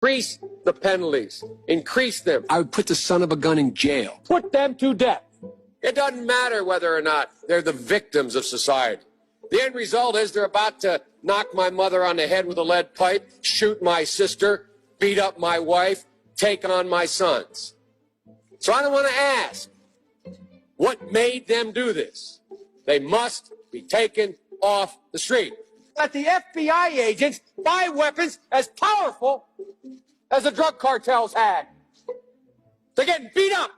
Increase the penalties. Increase them. I would put the son of a gun in jail. Put them to death. It doesn't matter whether or not they're the victims of society. The end result is they're about to knock my mother on the head with a lead pipe, shoot my sister, beat up my wife, take on my sons. So I don't want to ask what made them do this. They must be taken off the street. Let the FBI agents buy weapons as powerful as the drug cartels had. They're getting beat up.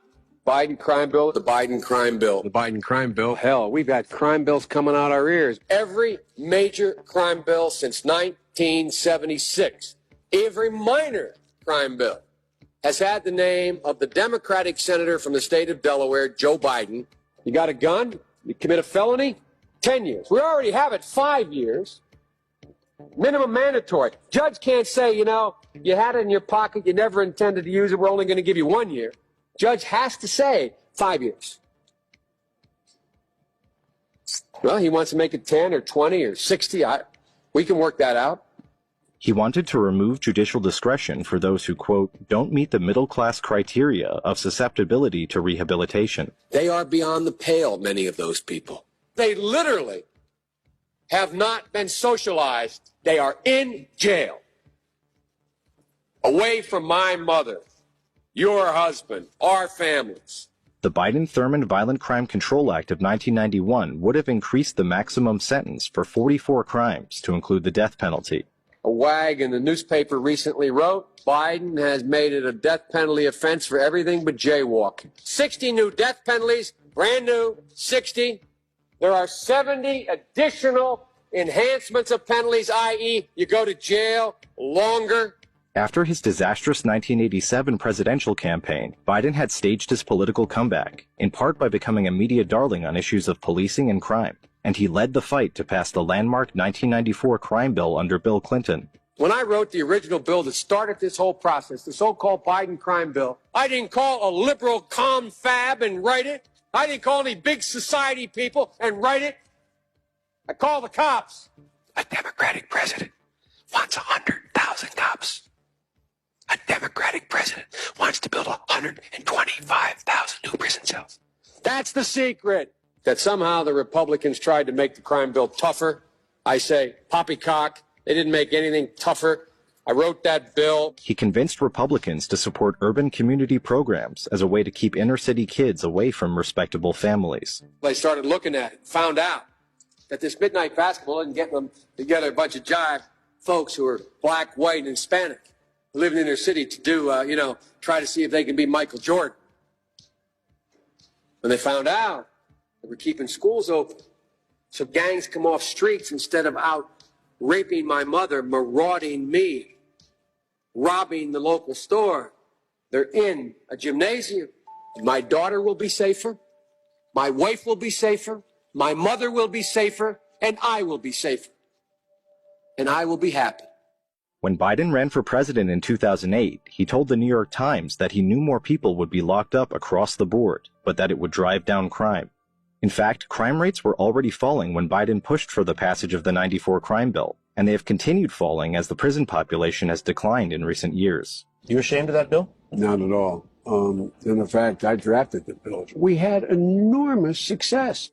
Biden crime bill, the Biden crime bill. The Biden crime bill. Hell, we've got crime bills coming out our ears. Every major crime bill since 1976, every minor crime bill has had the name of the Democratic senator from the state of Delaware, Joe Biden. You got a gun, you commit a felony, 10 years. We already have it 5 years. Minimum mandatory. Judge can't say, you know, you had it in your pocket, you never intended to use it, we're only going to give you 1 year. Judge has to say 5 years. Well, he wants to make it 10 or 20 or 60. We can work that out. He wanted to remove judicial discretion for those who, quote, don't meet the middle-class criteria of susceptibility to rehabilitation. They are beyond the pale, many of those people. They literally have not been socialized. They are in jail. Away from my mother, your husband, our families. The Biden-Thurmond Violent Crime Control Act of 1991 would have increased the maximum sentence for 44 crimes to include the death penalty. A wag in the newspaper recently wrote, Biden has made it a death penalty offense for everything but jaywalking. 60 new death penalties, brand new, 60. There are 70 additional enhancements of penalties, i.e., you go to jail longer. After his disastrous 1987 presidential campaign, Biden had staged his political comeback, in part by becoming a media darling on issues of policing and crime. And he led the fight to pass the landmark 1994 crime bill under Bill Clinton. When I wrote the original bill that started this whole process, the so-called Biden crime bill, I didn't call a liberal confab and write it. I didn't call any big society people and write it. I called the cops. A Democratic president wants 100,000 cops. A Democratic president wants to build 125,000 new prison cells. That's the secret. That somehow the Republicans tried to make the crime bill tougher. I say, poppycock. They didn't make anything tougher. I wrote that bill. He convinced Republicans to support urban community programs as a way to keep inner-city kids away from respectable families. They started looking at it, found out that this midnight basketball isn't getting them together, a bunch of jive folks who are black, white, and Hispanic, living in their city to do, try to see if they can be Michael Jordan. When they found out, we're keeping schools open so gangs come off streets instead of out raping my mother, marauding me, robbing the local store. They're in a gymnasium. My daughter will be safer. My wife will be safer. My mother will be safer. And I will be safer. And I will be happy. When Biden ran for president in 2008, he told the New York Times that he knew more people would be locked up across the board, but that it would drive down crime. In fact, crime rates were already falling when Biden pushed for the passage of the '94 crime bill, and they have continued falling as the prison population has declined in recent years. You ashamed of that bill? Not at all. In fact, I drafted the bill. We had enormous success.